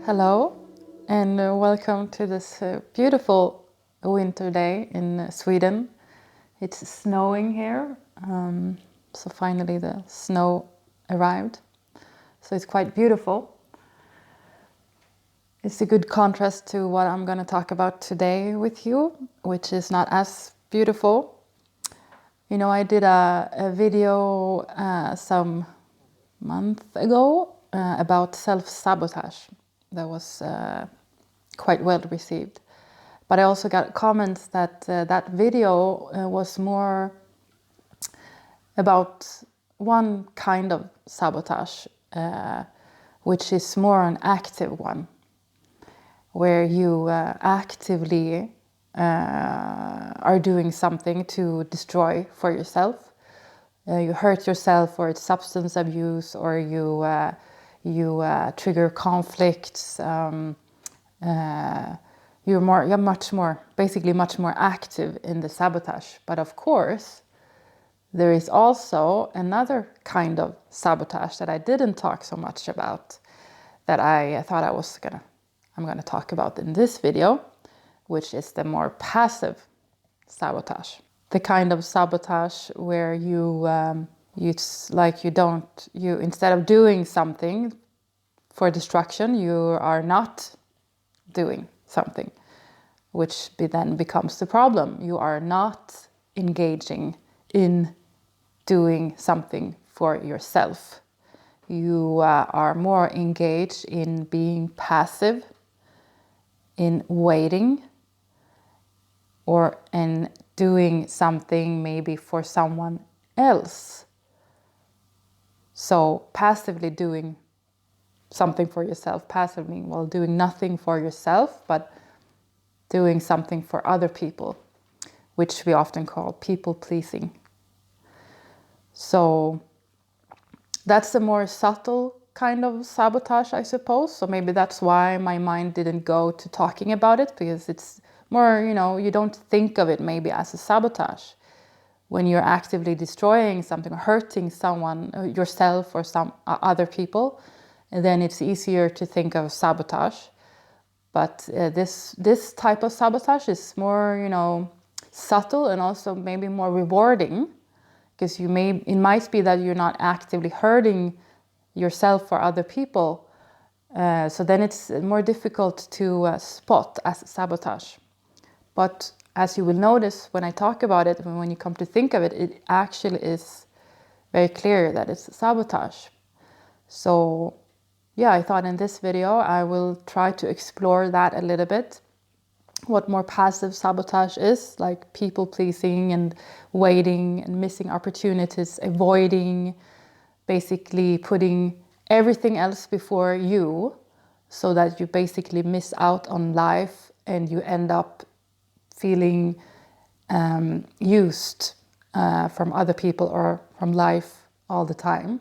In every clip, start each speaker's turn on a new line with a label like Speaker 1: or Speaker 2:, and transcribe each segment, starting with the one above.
Speaker 1: Hello and welcome to this beautiful winter day in Sweden. It's snowing here, so finally the snow arrived. So it's quite beautiful. It's a good contrast to what I'm going to talk about today with you, which is not as beautiful. You know, I did a video some month ago about self-sabotage. That was quite well received. But I also got comments that that video was more about one kind of sabotage, which is more an active one, where you actively are doing something to destroy for yourself. You hurt yourself, or it's substance abuse, or you trigger conflicts. You're much more active in the sabotage. But of course, there is also another kind of sabotage that I didn't talk so much about, that I thought I'm gonna talk about in this video, which is the more passive sabotage. The kind of sabotage where you instead of doing something for destruction, you are not doing something, which then becomes the problem. You are not engaging in doing something for yourself. You are more engaged in being passive, in waiting, or in doing something maybe for someone else. So passively doing something for yourself, passively, well, doing nothing for yourself, but doing something for other people, which we often call people pleasing. So that's the more subtle kind of sabotage, I suppose. So maybe that's why my mind didn't go to talking about it, because it's more, you don't think of it maybe as a sabotage. When you're actively destroying something or hurting someone, yourself or some other people, and then it's easier to think of sabotage. But this type of sabotage is more, subtle, and also maybe more rewarding, because it might be that you're not actively hurting yourself or other people. So then it's more difficult to spot as sabotage. But as you will notice when I talk about it, when you come to think of it, it actually is very clear that it's sabotage. So yeah, I thought in this video I will try to explore that a little bit. What more passive sabotage is, like people pleasing and waiting and missing opportunities, avoiding, basically putting everything else before you, so that you basically miss out on life and you end up feeling used from other people or from life all the time.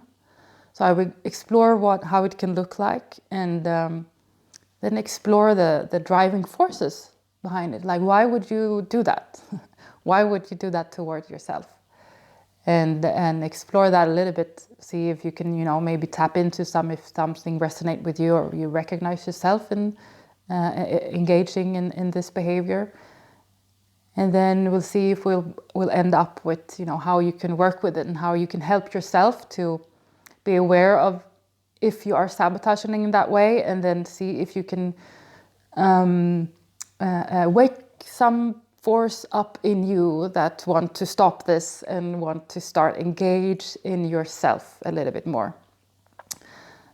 Speaker 1: So I will explore how it can look like, and then explore the driving forces behind it. Like, why would you do that? Why would you do that toward yourself? And explore that a little bit. See if you can, maybe tap into if something resonates with you, or you recognize yourself in engaging in this behavior. And then we'll see if we'll end up with, how you can work with it and how you can help yourself to be aware of if you are sabotaging in that way, and then see if you can wake some force up in you that want to stop this and want to start engage in yourself a little bit more.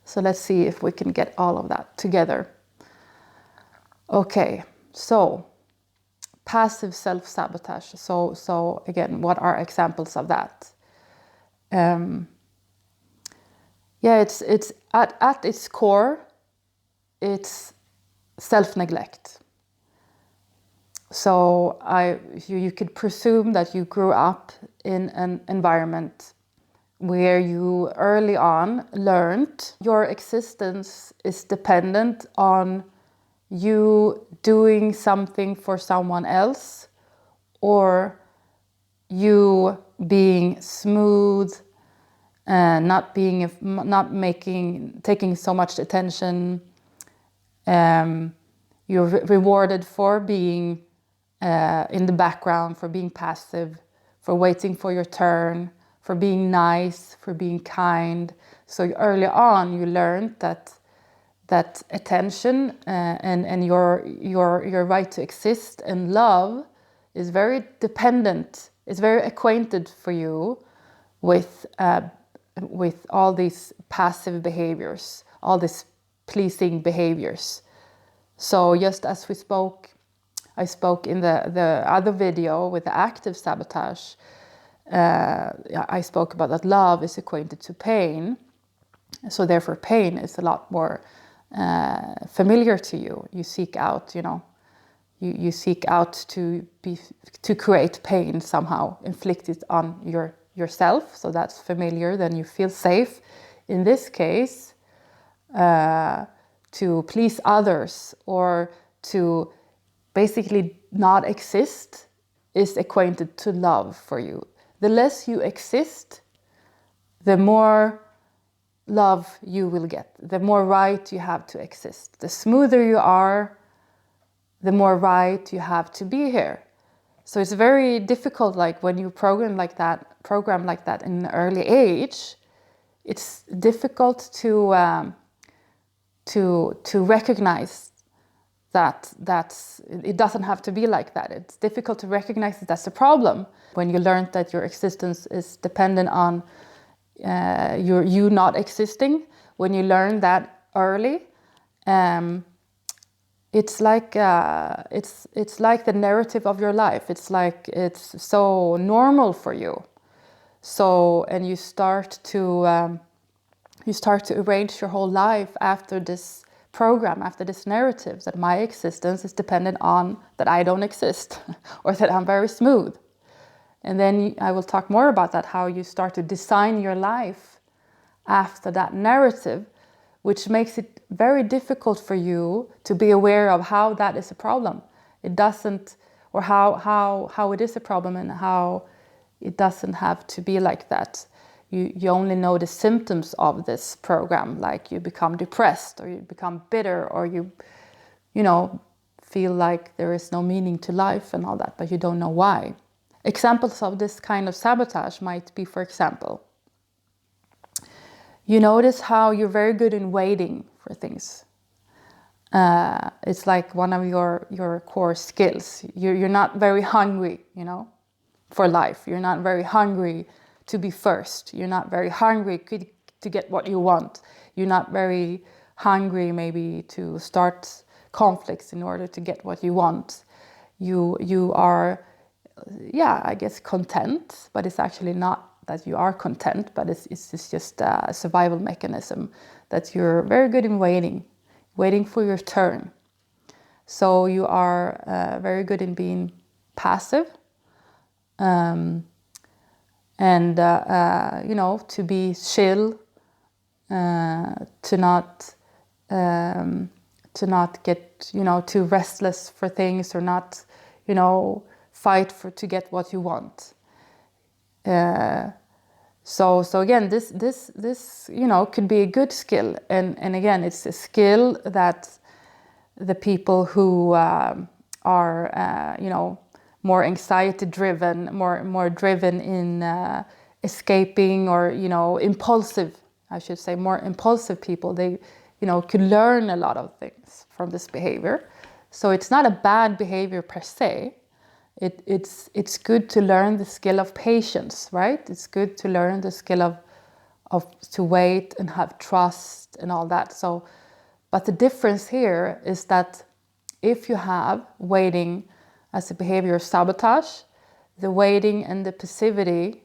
Speaker 1: So let's see if we can get all of that together. Okay, so passive self-sabotage. So again, what are examples of that? It's at its core, it's self-neglect. So you could presume that you grew up in an environment where you early on learned your existence is dependent on you doing something for someone else, or you being smooth, taking so much attention, You're rewarded for being in the background, for being passive, for waiting for your turn, for being nice, for being kind. So early on, you learned that attention and your right to exist and love is very dependent. It's very acquainted for you with all these passive behaviors, all these pleasing behaviors. So just as I spoke in the other video with the active sabotage, I spoke about that love is acquainted to pain. So therefore pain is a lot more familiar to you. You seek out, you seek out to create pain somehow, inflicted on yourself. So that's familiar. Then you feel safe. In this case, to please others or to basically not exist is acquainted to love for you. The less you exist, the more love you will get, the more right you have to exist. The smoother you are, the more right you have to be here. So it's very difficult, like when you program like that in an early age, it's difficult to recognize that it doesn't have to be like that. It's difficult to recognize that that's a problem. When you learn that your existence is dependent on you not existing, when you learn that early, it's like the narrative of your life. It's like it's so normal for you. So, and you start to arrange your whole life after this program, after this narrative, that my existence is dependent on that I don't exist or that I'm very smooth. And then I will talk more about that, how you start to design your life after that narrative, which makes it very difficult for you to be aware of how that is a problem. It doesn't, or how it is a problem and how it doesn't have to be like that. You only know the symptoms of this program, like you become depressed or you become bitter or you feel like there is no meaning to life and all that, but you don't know why. Examples of this kind of sabotage might be, for example, you notice how you're very good in waiting for things. It's like one of your core skills. You're not very hungry, for life. You're not very hungry to be first. You're not very hungry to get what you want. You're not very hungry maybe to start conflicts in order to get what you want. You are, I guess, content, but it's actually not that you are content, but it's just a survival mechanism that you're very good in waiting for your turn. So you are very good in being passive, and to be chill, to not get too restless for things, or not fight to get what you want. So again, this could be a good skill, and again, it's a skill that the people who are more anxiety driven, more driven in escaping, or impulsive, I should say, more impulsive people, they could learn a lot of things from this behavior. So it's not a bad behavior per se. It's good to learn the skill of patience, right? It's good to learn the skill of to wait and have trust and all that. So, but the difference here is that if you have waiting as a behavior of sabotage, the waiting and the passivity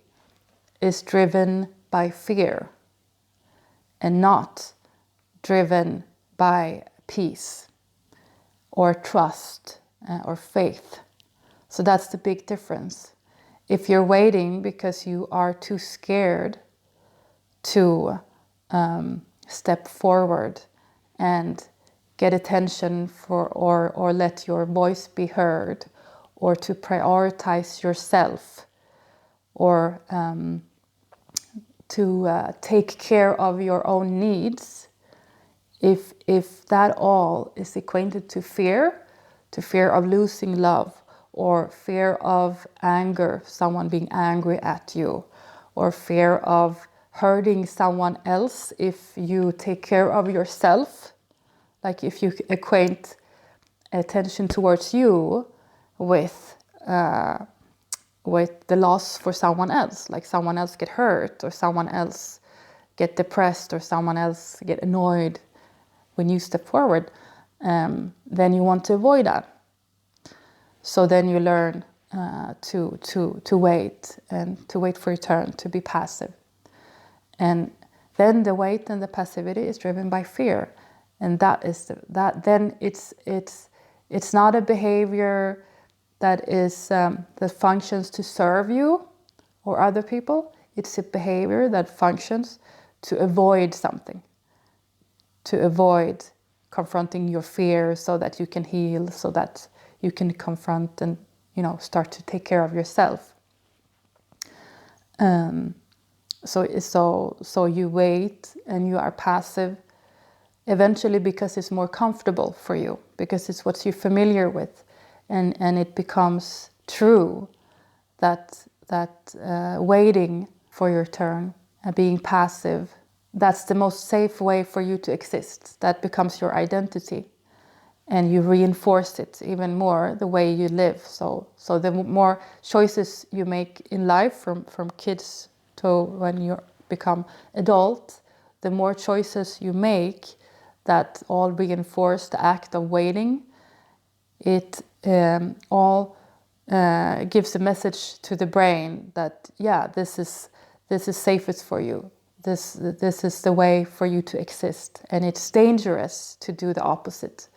Speaker 1: is driven by fear and not driven by peace or trust or faith. So that's the big difference. If you're waiting because you are too scared to step forward and get attention or let your voice be heard, or to prioritize yourself, or to take care of your own needs, if that all is acquainted to fear of losing love, or fear of anger, someone being angry at you, or fear of hurting someone else if you take care of yourself, like if you acquaint attention towards you with the loss for someone else, like someone else get hurt, or someone else get depressed, or someone else get annoyed when you step forward, then you want to avoid that. So then you learn to wait, and to wait for your turn, to be passive. And then the wait and the passivity is driven by fear, and then it's not a behavior that functions to serve you or other people. It's a behavior that functions to avoid something, to avoid confronting your fear, so that you can heal, so that you can confront and start to take care of yourself. So you wait and you are passive eventually because it's more comfortable for you, because it's what you're familiar with, and it becomes true that waiting for your turn and being passive, that's the most safe way for you to exist. That becomes your identity. And you reinforce it even more the way you live. So the more choices you make in life, from kids to when you become adult, the more choices you make that all reinforce the act of waiting. It all gives a message to the brain that this is safest for you. This is the way for you to exist, and it's dangerous to do the opposite.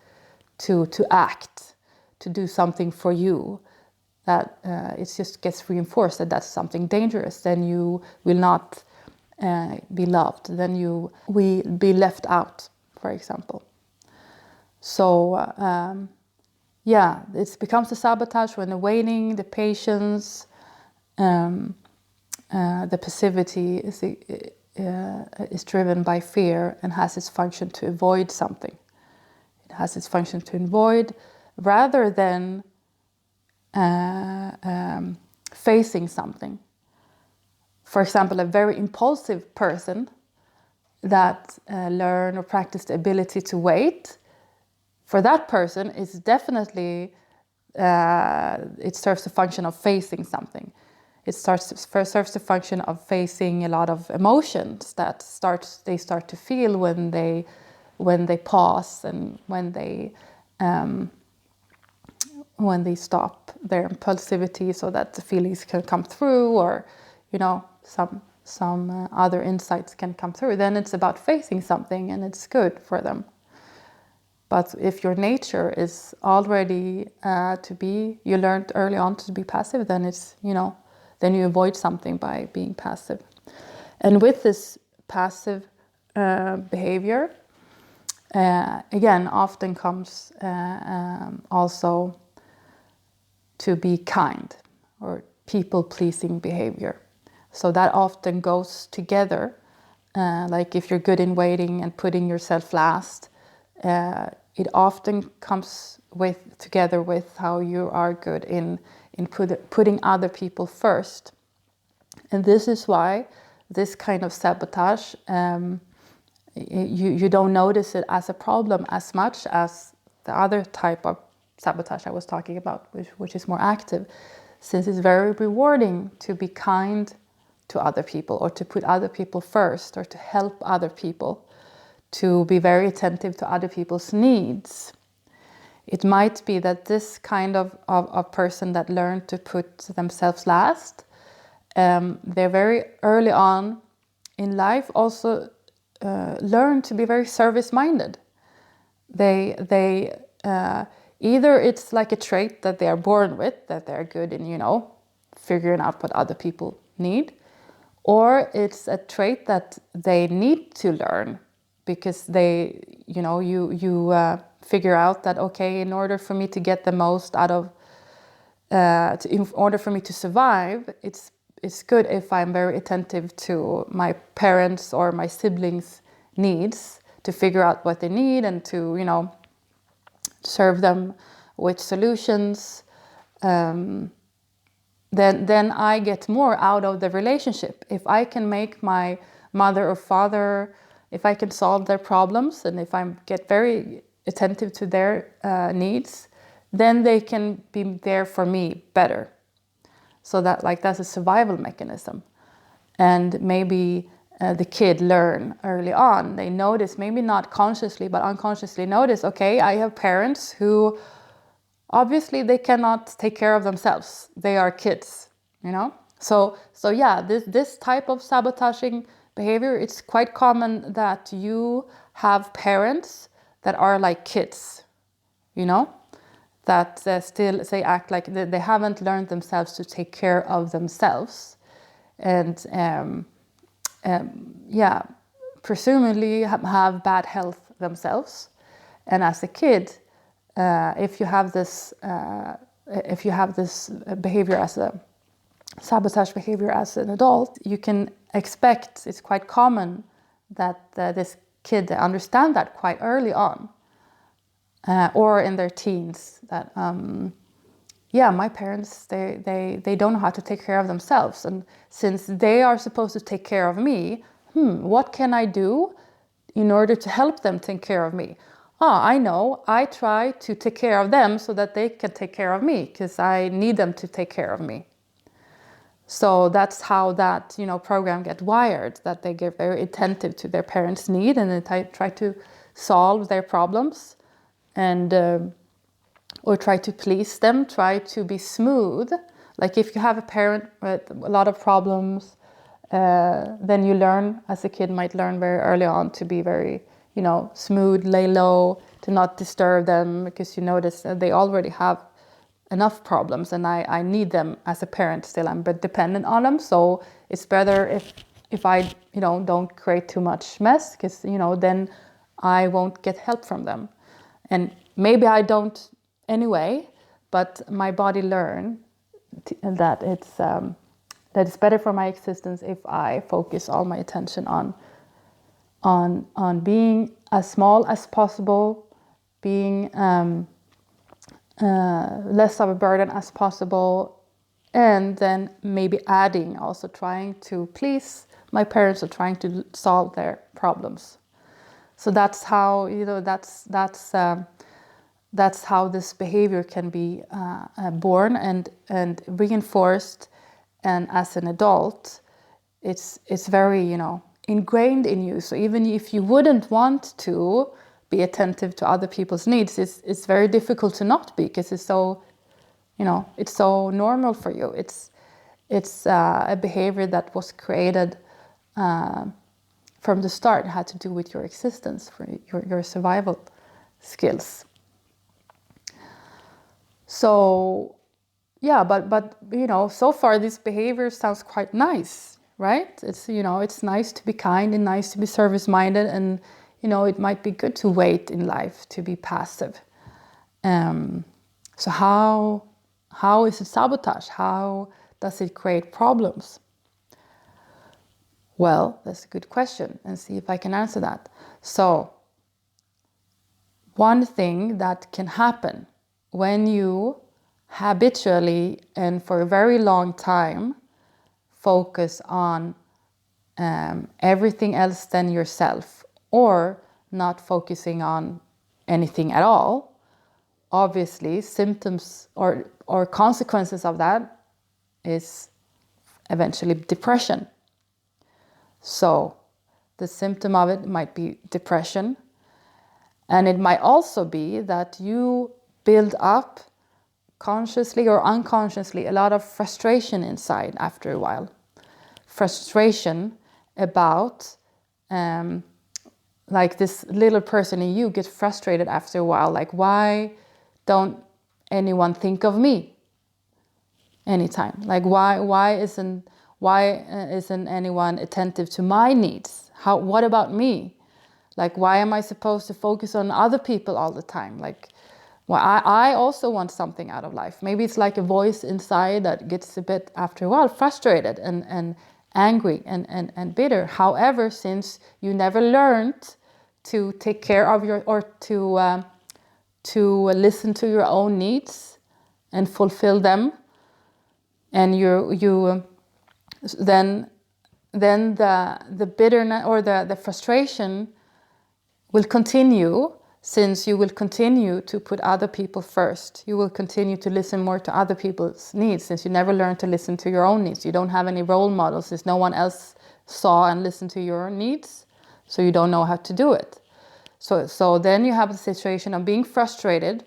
Speaker 1: To act, to do something for you, that it just gets reinforced that that's something dangerous. Then you will not be loved. Then you will be left out, for example. So it becomes a sabotage when the waiting, the patience, the passivity is driven by fear and has its function to avoid something. Has its function to avoid, rather than facing something. For example, a very impulsive person that learn or practice the ability to wait, for that person, it's definitely it serves the function of facing something. It serves the function of facing a lot of emotions that they start to feel when they pause, and when they stop their impulsivity, so that the feelings can come through, or some other insights can come through. Then it's about facing something, and it's good for them. But if your nature is already you learned early on to be passive, then then you avoid something by being passive. And with this passive behavior, again, often comes also to be kind, or people-pleasing behavior. So that often goes together. Like if you're good in waiting and putting yourself last, it often comes together with how you are good in putting other people first. And this is why this kind of sabotage, you don't notice it as a problem as much as the other type of sabotage I was talking about, which is more active, since it's very rewarding to be kind to other people, or to put other people first, or to help other people, to be very attentive to other people's needs. It might be that this kind of person that learned to put themselves last, they're very early on in life also learn to be very service-minded. They either it's like a trait that they are born with, that they're good in, figuring out what other people need, or it's a trait that they need to learn because you figure out that, okay, in order for me to get the most out of, in order for me to survive, it's good if I'm very attentive to my parents' or my siblings' needs, to figure out what they need and to, you know, serve them with solutions, then I get more out of the relationship. If I can make my mother or father, if I can solve their problems, and if I get very attentive to their needs, then they can be there for me better. So that, like, that's a survival mechanism. And maybe the kid learn early on. They notice, maybe not consciously, but unconsciously notice, okay, I have parents who obviously they cannot take care of themselves. They are kids, you know? So yeah, this type of sabotaging behavior, it's quite common that you have parents that are like kids, you know? That still, they act like they haven't learned themselves to take care of themselves. And yeah, presumably have bad health themselves. And as a kid, if you have this behavior as a sabotage behavior as an adult, you can expect, it's quite common that this kid understand that quite early on, or in their teens, that yeah, my parents, they don't know how to take care of themselves, and since they are supposed to take care of me, what can I do in order to help them take care of me? I know, I try to take care of them so that they can take care of me, because I need them to take care of me. So that's how that, you know, program get wired, that they get very attentive to their parents' need, and they try to solve their problems, and or try to please them, try to be smooth. Like if you have a parent with a lot of problems, then you learn, as a kid might learn very early on, to be very, you know, smooth, lay low, to not disturb them, because you notice that they already have enough problems, and I need them as a parent still. I'm dependent on them, so it's better if I, you know, don't create too much mess, because, you know, then I won't get help from them. And maybe I don't anyway, but my body learn that it's better for my existence if I focus all my attention on being as small as possible, being less of a burden as possible, and then maybe adding, also trying to please my parents or trying to solve their problems. So that's how, you know, that's how this behavior can be born and reinforced. And as an adult, it's very, you know, ingrained in you. So even if you wouldn't want to be attentive to other people's needs, it's very difficult to not be, because it's so, you know, it's so normal for you. It's a behavior that was created from the start, had to do with your existence, for your survival skills. So yeah, but you know, so far this behavior sounds quite nice, right? It's, you know, it's nice to be kind and nice to be service-minded, and, you know, it might be good to wait in life, to be passive. So how is it sabotage? How does it create problems? Well, that's a good question, and see if I can answer that. So one thing that can happen when you habitually and for a very long time focus on everything else than yourself, or not focusing on anything at all, obviously symptoms or consequences of that is eventually depression. So the symptom of it might be depression, and it might also be that you build up, consciously or unconsciously, a lot of frustration inside after a while. Frustration about, like, this little person in you gets frustrated after a while. Like, why don't anyone think of me anytime? Like, why isn't anyone attentive to my needs? What about me? Like, why am I supposed to focus on other people all the time? Like, well, I also want something out of life. Maybe it's like a voice inside that gets a bit, after a while, frustrated and angry and bitter. However, since you never learned to take care of or to listen to your own needs and fulfill them, and then the bitterness or the frustration will continue, since you will continue to put other people first. You will continue to listen more to other people's needs, since you never learn to listen to your own needs. You don't have any role models, since no one else saw and listened to your needs, so you don't know how to do it. So then you have the situation of being frustrated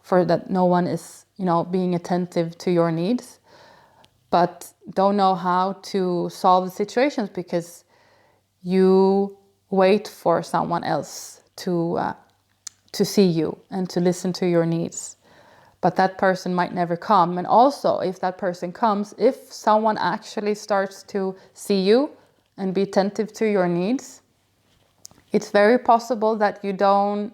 Speaker 1: for that no one is, being attentive to your needs, but don't know how to solve the situations because you wait for someone else to see you and to listen to your needs. But that person might never come. And also, if that person comes, if someone actually starts to see you and be attentive to your needs, it's very possible that you don't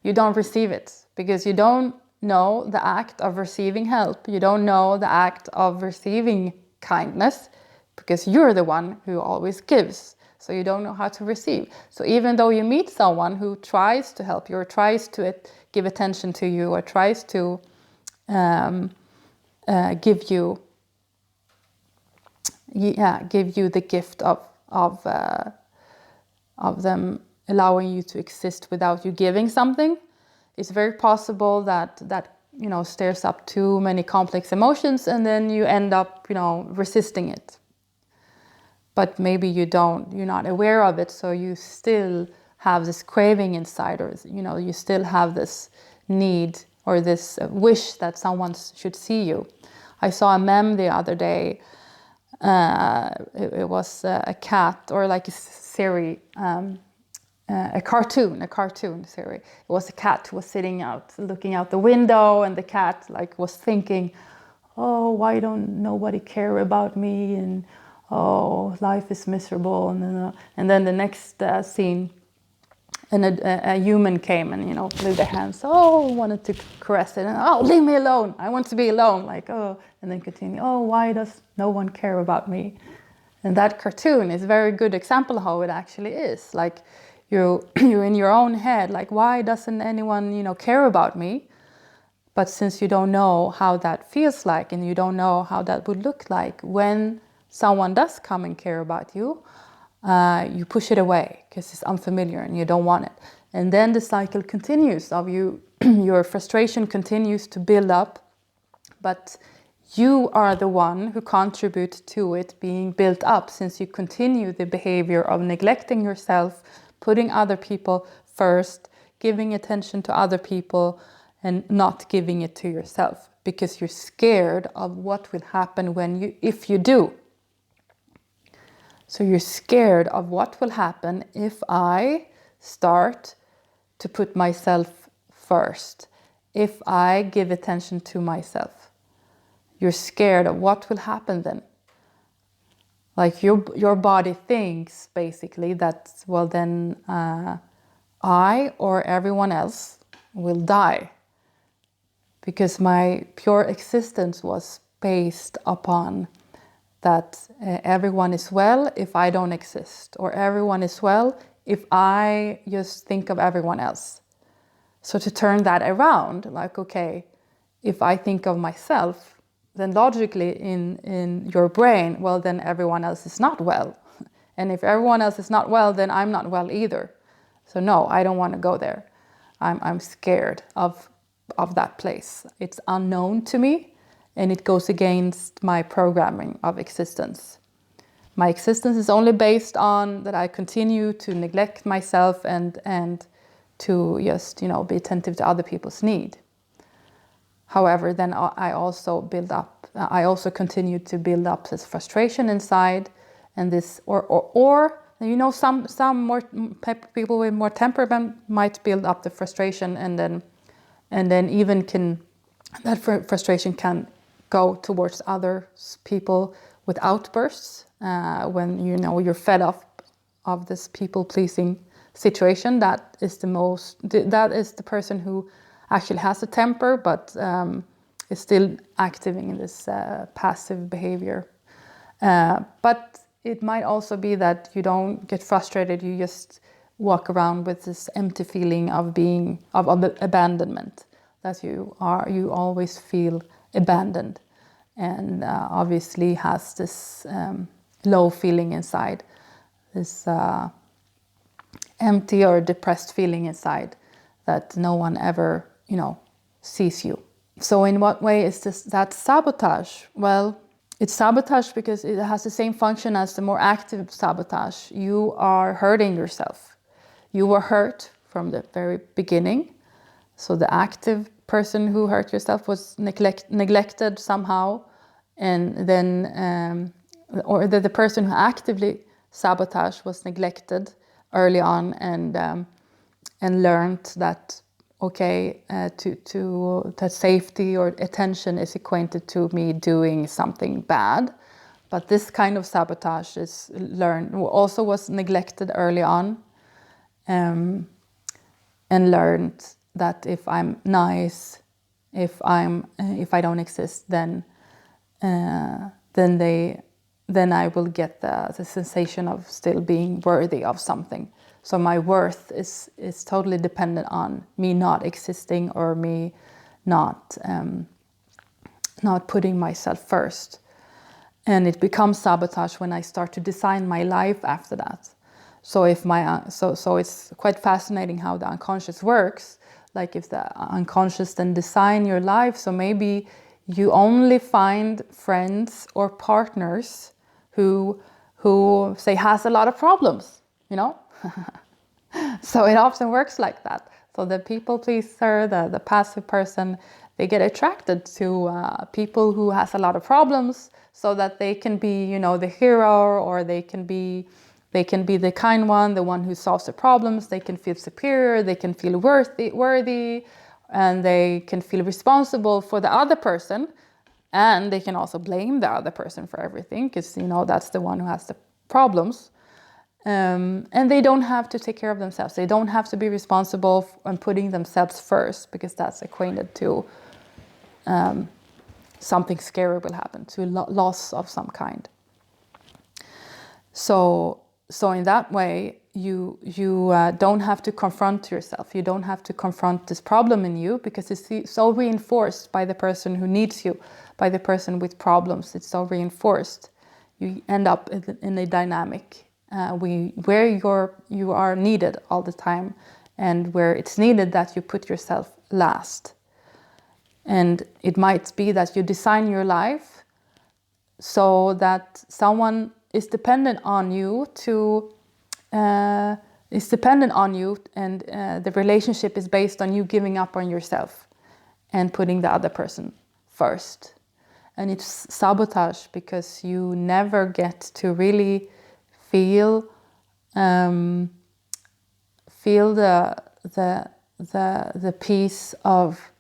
Speaker 1: receive it, because you don't know the act of receiving help. You don't know the act of receiving kindness, because you're the one who always gives. So you don't know how to receive. So even though you meet someone who tries to help you, or tries to give attention to you, or tries to give you the gift of them allowing you to exist without you giving something, it's very possible that stirs up too many complex emotions, and then you end up resisting it. But maybe you're not aware of it, so you still have this craving inside, or you still have this need or this wish that someone should see you. I saw a meme the other day. It was a cat, or like a series, a cartoon series. It was a cat who was sitting out, looking out the window, and the cat was thinking, "Oh, why don't nobody care about me?" And "Oh, life is miserable." And then the next scene, and a human came and blew their hands. "Oh," wanted to caress it, and "Oh, leave me alone. I want to be alone." And then continue. "Oh, why does no one care about me?" And that cartoon is a very good example of how it actually is. You're in your own head, why doesn't anyone care about me? But since you don't know how that feels like, and you don't know how that would look like when someone does come and care about you, you push it away because it's unfamiliar and you don't want it. And then the cycle continues of your frustration continues to build up, but you are the one who contributes to it being built up, since you continue the behavior of neglecting yourself, putting other people first, giving attention to other people, and not giving it to yourself, because you're scared of what will happen if you do. So you're scared of what will happen if I start to put myself first, if I give attention to myself. You're scared of what will happen then. Your body thinks basically that, well, then I or everyone else will die, because my pure existence was based upon that everyone is well if I don't exist, or everyone is well if I just think of everyone else. So to turn that around, okay, if I think of myself, then logically in your brain, well, then everyone else is not well. And if everyone else is not well, then I'm not well either. So no, I don't want to go there. I'm scared of that place. It's unknown to me, and it goes against my programming of existence. My existence is only based on that I continue to neglect myself and to just, be attentive to other people's need. However, then I also continue to build up this frustration inside, and this, or some more people with more temperament might build up the frustration, and then even that frustration can go towards other people with outbursts when you're fed up of this people-pleasing situation. That is the person who actually has a temper, but is still acting in this passive behavior. But it might also be that you don't get frustrated, you just walk around with this empty feeling of abandonment, that you always feel abandoned, and obviously has this low feeling inside, this empty or depressed feeling inside, that no one ever, sees you. So in what way is that sabotage? Well, it's sabotage because it has the same function as the more active sabotage. You are hurting yourself. You were hurt from the very beginning. So the active person who hurt yourself was neglected somehow. And then, or the person who actively sabotaged was neglected early on, and learned that, okay, that safety or attention is equated to me doing something bad. But this kind of sabotage is also was neglected early on, and learned that if I'm nice, if I don't exist, then I will get the sensation of still being worthy of something. So my worth is totally dependent on me not existing, or me not putting myself first. And it becomes sabotage when I start to design my life after that. So so it's quite fascinating how the unconscious works. Like if the unconscious then design your life, so maybe you only find friends or partners who say has a lot of problems, So it often works like that. So the people pleaser, the passive person, they get attracted to people who has a lot of problems, so that they can be, the hero, or they can be the kind one, the one who solves the problems. They can feel superior, they can feel worthy, and they can feel responsible for the other person. And they can also blame the other person for everything, because, that's the one who has the problems. And they don't have to take care of themselves. They don't have to be responsible and putting themselves first, because that's equated to something scary will happen, to loss of some kind. So in that way, you don't have to confront yourself. You don't have to confront this problem in you, because it's so reinforced by the person who needs you, by the person with problems. It's so reinforced. You end up in a dynamic where you are needed all the time, and where it's needed that you put yourself last. And it might be that you design your life so that someone is dependent on you and the relationship is based on you giving up on yourself and putting the other person first. And it's sabotage, because you never get to really feel the piece of,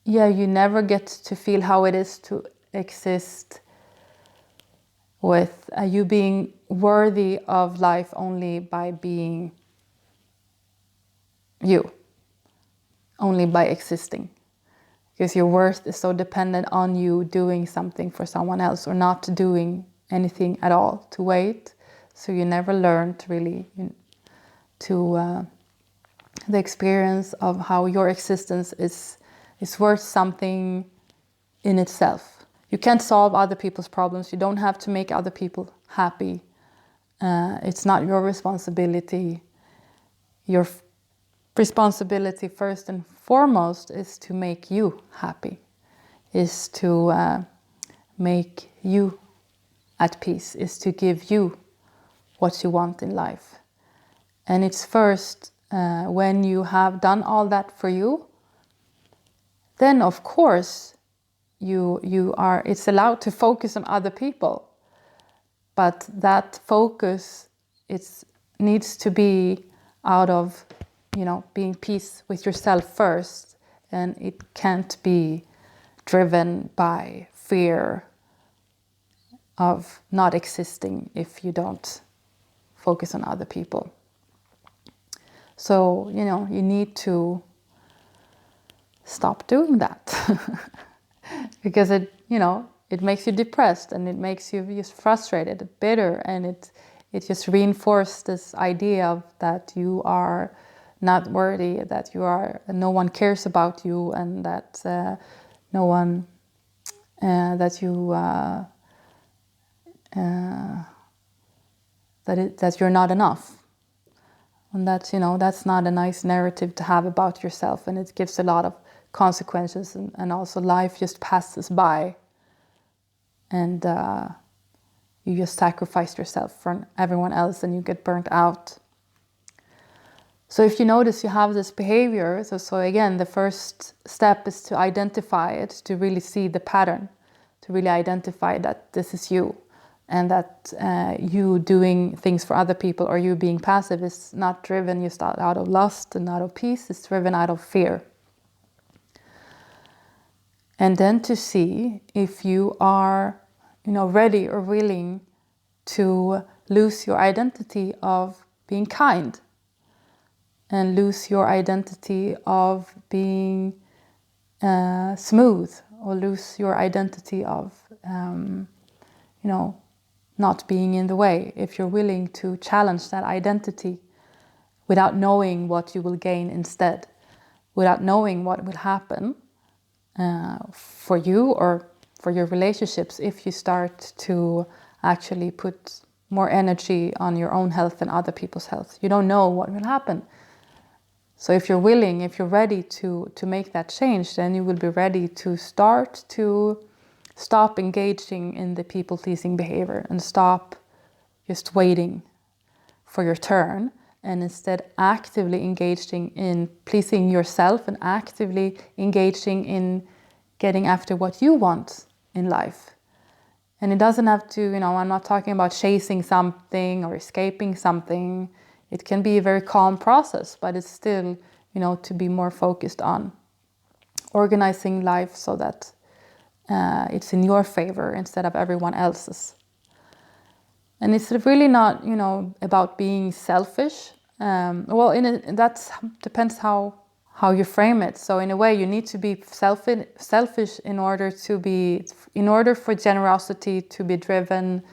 Speaker 1: you never get to feel how it is to exist with you being worthy of life only by being you, only by existing. Because your worth is so dependent on you doing something for someone else, or not doing anything at all, to wait. So you never learn to really the experience of how your existence is worth something in itself. You can't solve other people's problems. You don't have to make other people happy. It's not your responsibility. Your responsibility first and foremost is to make you happy, is to make you at peace, is to give you what you want in life. And it's first when you have done all that for you, then of course it's allowed to focus on other people. But that focus, needs to be out of, being peace with yourself first. And it can't be driven by fear of not existing if you don't focus on other people. So, you need to stop doing that. Because it makes you depressed, and it makes you just frustrated, bitter, and it just reinforced this idea of that you are not worthy, that no one cares about you, and that no one that you that you're not enough. And that's, that's not a nice narrative to have about yourself, and it gives a lot of consequences, and also life just passes by, and you just sacrifice yourself for everyone else, and you get burnt out. So if you notice you have this behavior, so again, the first step is to identify it, to really see the pattern, to really identify that this is you, and that you doing things for other people or you being passive is not driven just out of lust and out of peace, it's driven out of fear. And then to see if you are, ready or willing to lose your identity of being kind, and lose your identity of being smooth, or lose your identity of, not being in the way. If you're willing to challenge that identity without knowing what you will gain instead, without knowing what will happen for you or for your relationships if you start to actually put more energy on your own health than other people's health. You don't know what will happen. So if you're willing, if you're ready to make that change, then you will be ready to stop engaging in the people-pleasing behavior and stop just waiting for your turn, and instead actively engaging in pleasing yourself and actively engaging in getting after what you want in life. And it doesn't have to, I'm not talking about chasing something or escaping something. It can be a very calm process, but it's still, to be more focused on organizing life so that it's in your favor instead of everyone else's. And it's really not, about being selfish. That depends how you frame it. So in a way, you need to be selfish in order for generosity to be driven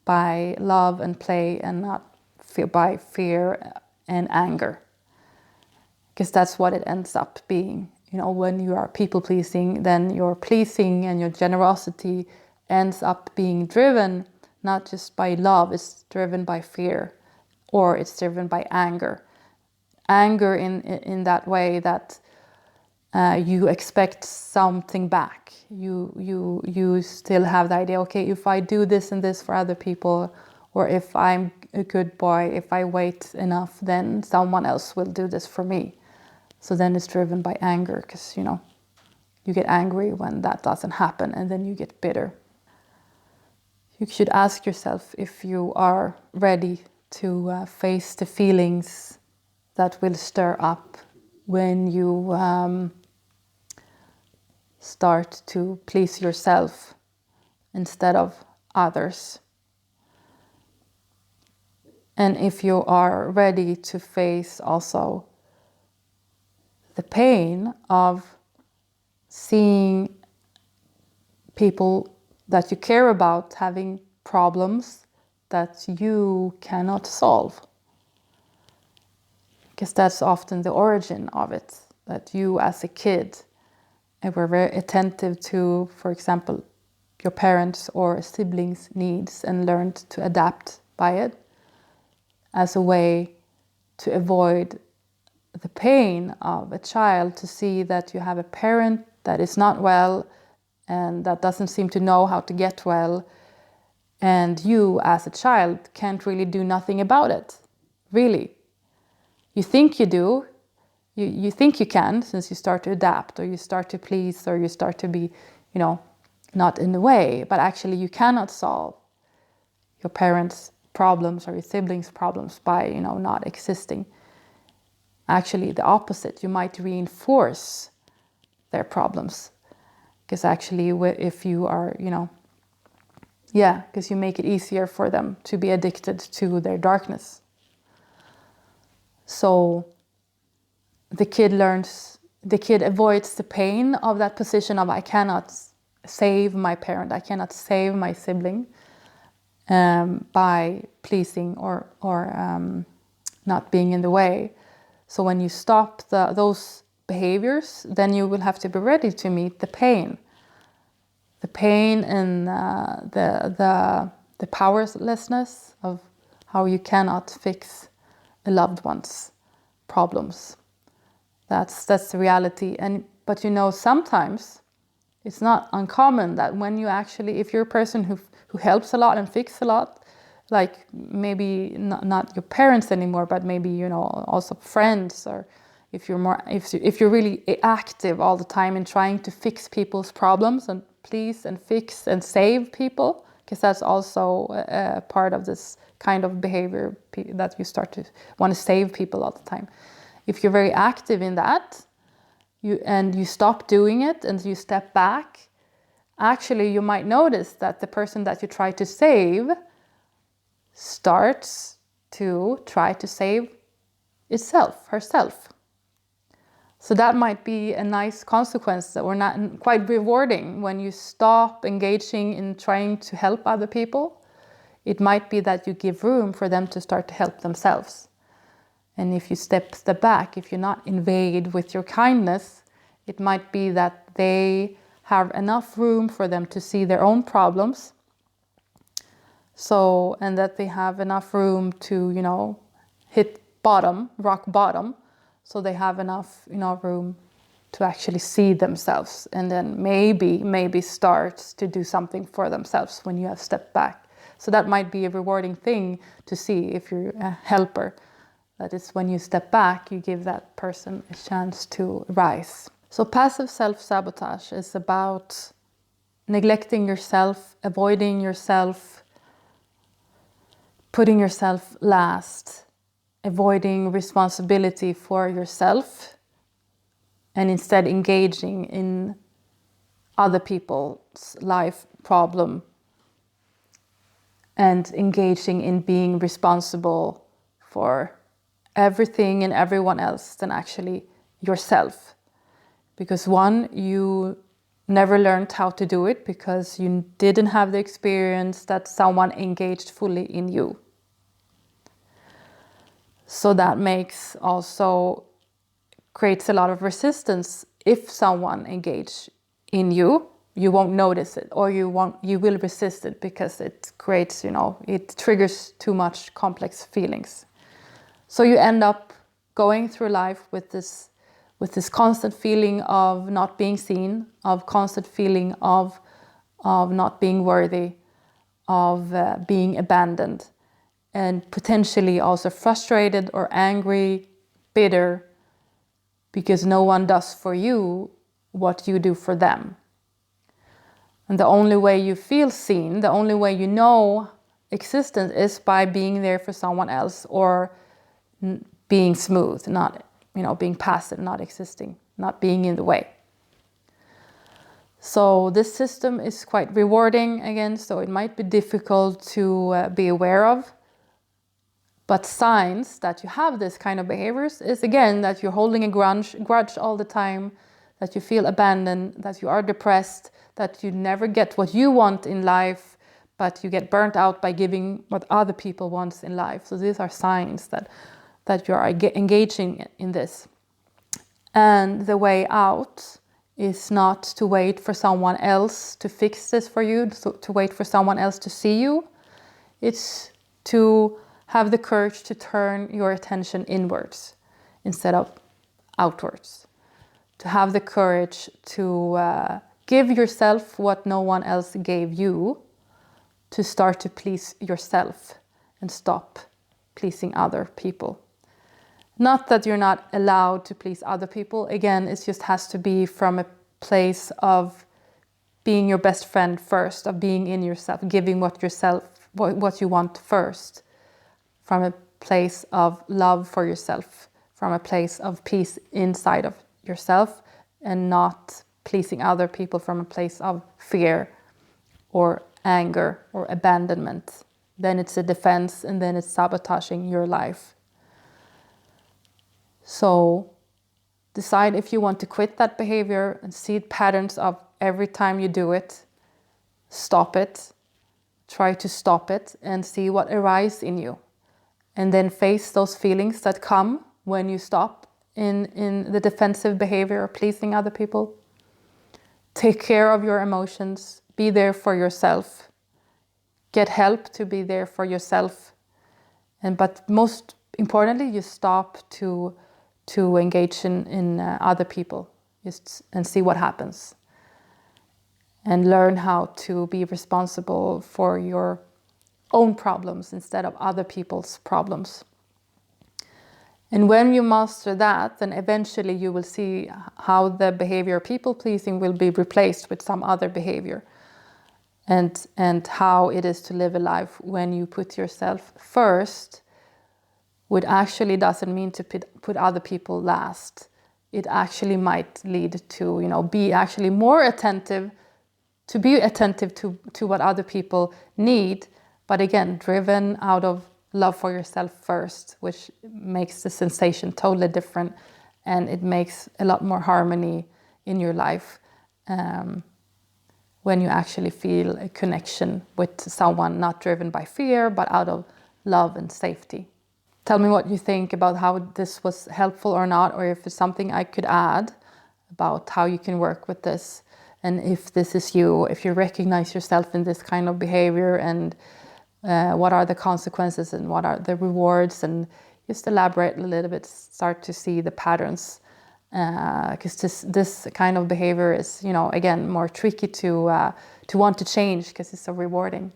Speaker 1: by love and play, and not by fear and anger, because that's what it ends up being. When you are people-pleasing, then your pleasing and your generosity ends up being driven not just by love, it's driven by fear, or it's driven by anger. Anger in that way that you expect something back. You still have the idea, okay, if I do this and this for other people, or if I'm a good boy, if I wait enough, then someone else will do this for me. So then it's driven by anger, because, you get angry when that doesn't happen, and then you get bitter. You should ask yourself if you are ready to face the feelings that will stir up when you start to please yourself instead of others. And if you are ready to face also the pain of seeing people that you care about having problems that you cannot solve. Because that's often the origin of it, that you as a kid were very attentive to, for example, your parents' or siblings' needs, and learned to adapt by it as a way to avoid the pain of a child, to see that you have a parent that is not well and that doesn't seem to know how to get well, and you as a child can't really do nothing about it, really. You think you do, you think you can, since you start to adapt, or you start to please, or you start to be, not in the way, but actually you cannot solve your parents' problems or your siblings' problems by, not existing. Actually, the opposite, you might reinforce their problems. Because actually, if you are, because you make it easier for them to be addicted to their darkness. So the kid avoids the pain of that position of, I cannot save my parent, I cannot save my sibling. by pleasing or not being in the way. So when you stop those behaviors, then you will have to be ready to meet the pain and the powerlessness of how you cannot fix a loved one's problems. That's the reality. But sometimes it's not uncommon that when you actually, if you're a person who helps a lot and fixes a lot, like maybe not your parents anymore, but maybe also friends, or if you're really active all the time in trying to fix people's problems and please and fix and save people, because that's also a part of this kind of behavior that you start to want to save people all the time. If you're very active in that, you stop doing it and you step back, actually you might notice that the person that you try to save starts to try to save herself. So that might be a nice consequence that we're not quite rewarding when you stop engaging in trying to help other people. It might be that you give room for them to start to help themselves. And if you step back, if you're not invade with your kindness, it might be that they have enough room for them to see their own problems. So, and that they have enough room to, hit rock bottom. So they have enough, room to actually see themselves, and then maybe start to do something for themselves when you have stepped back. So that might be a rewarding thing to see if you're a helper. That is, when you step back, you give that person a chance to rise. So passive self-sabotage is about neglecting yourself, avoiding yourself, putting yourself last, avoiding responsibility for yourself, and instead engaging in other people's life problem and engaging in being responsible for everything and everyone else than actually yourself. Because one, you never learned how to do it because you didn't have the experience that someone engaged fully in you. So that creates a lot of resistance. If someone engage in you, you won't notice it, or you will resist it because it creates, it triggers too much complex feelings. So you end up going through life with this constant feeling of not being seen, of constant feeling of not being worthy, of being abandoned, and potentially also frustrated or angry, bitter, because no one does for you what you do for them. And the only way you feel seen, the only way you know existence is by being there for someone else, or being smooth, not, being passive, not existing, not being in the way. So this system is quite rewarding again, so it might be difficult to be aware of. But signs that you have this kind of behaviors is, again, that you're holding a grudge all the time, that you feel abandoned, that you are depressed, that you never get what you want in life, but you get burnt out by giving what other people want in life. So these are signs that you are engaging in this. And the way out is not to wait for someone else to fix this for you, to wait for someone else to see you. It's to have the courage to turn your attention inwards instead of outwards. To have the courage to give yourself what no one else gave you, to start to please yourself and stop pleasing other people. Not that you're not allowed to please other people. Again, it just has to be from a place of being your best friend first, of being in yourself, giving what you want first, from a place of love for yourself, from a place of peace inside of yourself, and not pleasing other people from a place of fear or anger or abandonment. Then it's a defense, and then it's sabotaging your life. So decide if you want to quit that behavior and see patterns of every time you do it. Stop it. try to stop it and see what arises in you. And then face those feelings that come when you stop in the defensive behavior of pleasing other people. Take care of your emotions. Be there for yourself. Get help to be there for yourself. But most importantly, you stop to engage in other people, and see what happens. And learn how to be responsible for your own problems instead of other people's problems. And when you master that, then eventually you will see how the behavior of people-pleasing will be replaced with some other behavior. And how it is to live a life when you put yourself first, which actually doesn't mean to put other people last. It actually might lead to, be actually more attentive, to be attentive to what other people need, but again, driven out of love for yourself first, which makes the sensation totally different, and it makes a lot more harmony in your life when you actually feel a connection with someone, not driven by fear, but out of love and safety. Tell me what you think about how this was helpful or not, or if it's something I could add about how you can work with this. And if this is you, if you recognize yourself in this kind of behavior, and what are the consequences and what are the rewards, and just elaborate a little bit, start to see the patterns. Because this kind of behavior is, again, more tricky to want to change because it's so rewarding.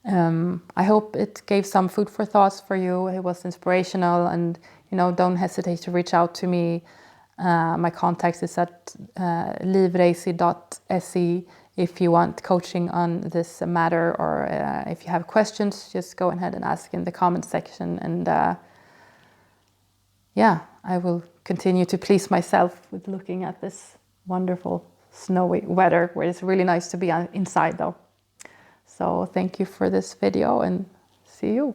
Speaker 1: I hope it gave some food for thoughts for you. It was inspirational, and don't hesitate to reach out to me. My contact is at livraissi.se if you want coaching on this matter, or if you have questions, just go ahead and ask in the comment section. And I will continue to please myself with looking at this wonderful snowy weather, where it's really nice to be inside though. So thank you for this video, and see you.